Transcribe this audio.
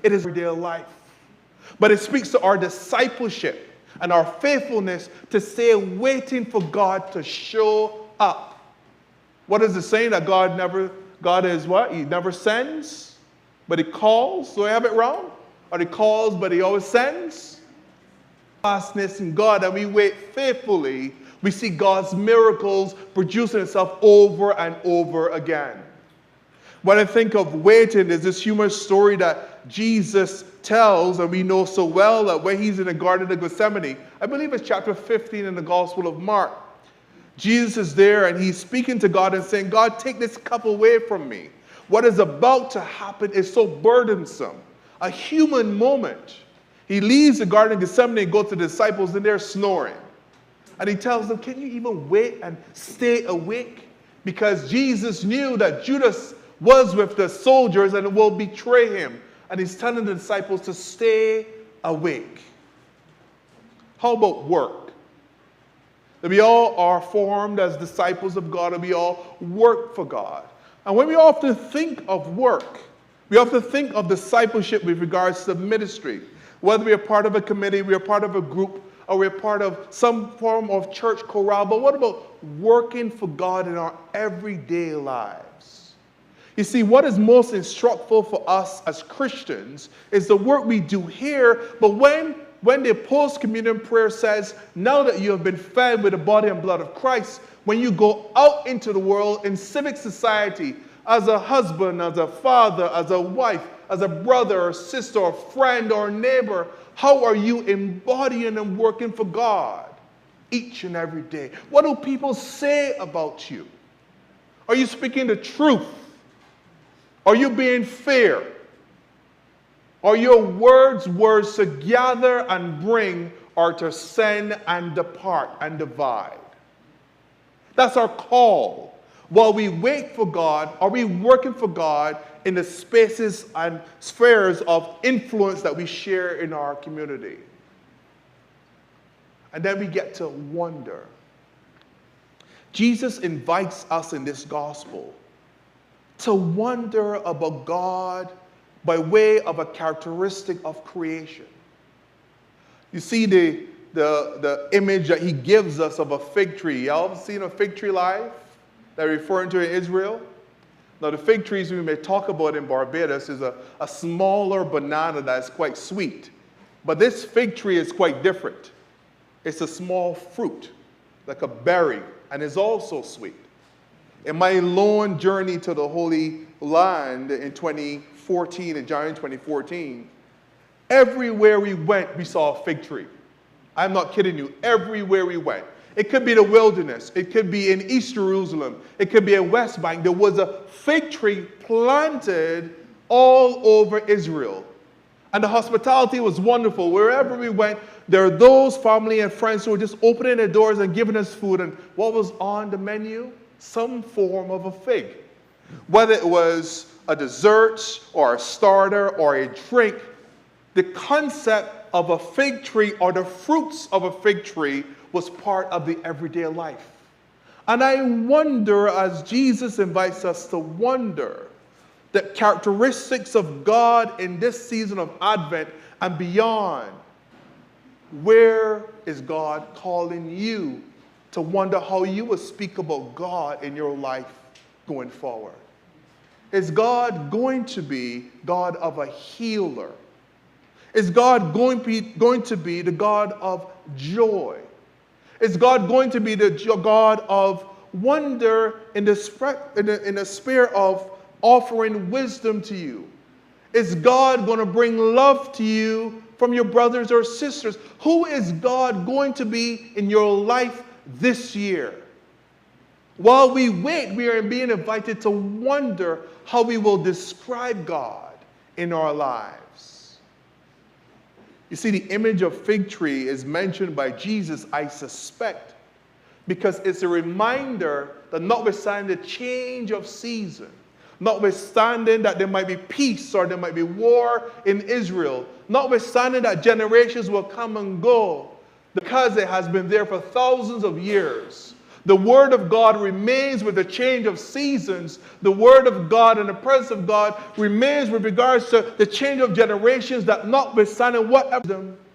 It is their life. But it speaks to our discipleship and our faithfulness to stay waiting for God to show up. What is it saying? That God is what? He never sends, but he calls. Do I have it wrong? Or he calls, but he always sends? Fastness in God, and we wait faithfully, we see God's miracles producing itself over and over again. When I think of waiting, there's this humorous story that Jesus tells, and we know so well, that when he's in the Garden of Gethsemane, I believe it's chapter 15 in the Gospel of Mark, Jesus is there and he's speaking to God and saying, God, take this cup away from me. What is about to happen is so burdensome. A human moment. He leaves the Garden of Gethsemane and goes to the disciples and they're snoring. And he tells them, can you even wait and stay awake? Because Jesus knew that Judas was with the soldiers and will betray him. And he's telling the disciples to stay awake. How about work? That we all are formed as disciples of God and we all work for God. And when we often think of work, we often think of discipleship with regards to ministry. Whether we are part of a committee, we are part of a group, or we're part of some form of church chorale. But what about working for God in our everyday lives? You see, what is most instructful for us as Christians is the work we do here. But when the post-communion prayer says, now that you have been fed with the body and blood of Christ, when you go out into the world in civic society, as a husband, as a father, as a wife, as a brother or sister or friend or neighbor, how are you embodying and working for God each and every day? What do people say about you? Are you speaking the truth? Are you being fair? Are your words to gather and bring, or to send and depart and divide? That's our call. While we wait for God, are we working for God in the spaces and spheres of influence that we share in our community? And then we get to wonder. Jesus invites us in this gospel to wonder about God by way of a characteristic of creation. You see the image that he gives us of a fig tree. Y'all ever seen a fig tree live? They're referring to in Israel. Now, the fig trees we may talk about in Barbados is a smaller banana that's quite sweet. But this fig tree is quite different. It's a small fruit, like a berry, and is also sweet. In my long journey to the Holy Land in 2014, in January 2014, everywhere we went, we saw a fig tree. I'm not kidding you. Everywhere we went. It could be the wilderness. It could be in East Jerusalem. It could be in West Bank. There was a fig tree planted all over Israel. And the hospitality was wonderful. Wherever we went, there were those family and friends who were just opening their doors and giving us food. And what was on the menu? Some form of a fig. Whether it was a dessert or a starter or a drink, the concept of a fig tree or the fruits of a fig tree was part of the everyday life. And I wonder, as Jesus invites us to wonder, the characteristics of God in this season of Advent and beyond, where is God calling you to wonder how you will speak about God in your life going forward? Is God going to be God of a healer? Is God going to be the God of joy? Is God going to be the God of wonder in the sphere of offering wisdom to you? Is God going to bring love to you from your brothers or sisters? Who is God going to be in your life this year? While we wait, we are being invited to wonder how we will describe God in our lives. You see, the image of fig tree is mentioned by Jesus, I suspect, because it's a reminder that notwithstanding the change of season, notwithstanding that there might be peace or there might be war in Israel, notwithstanding that generations will come and go, because it has been there for thousands of years, The Word of God remains with the change of seasons. The Word of God and the presence of God remains with regards to the change of generations, that notwithstanding whatever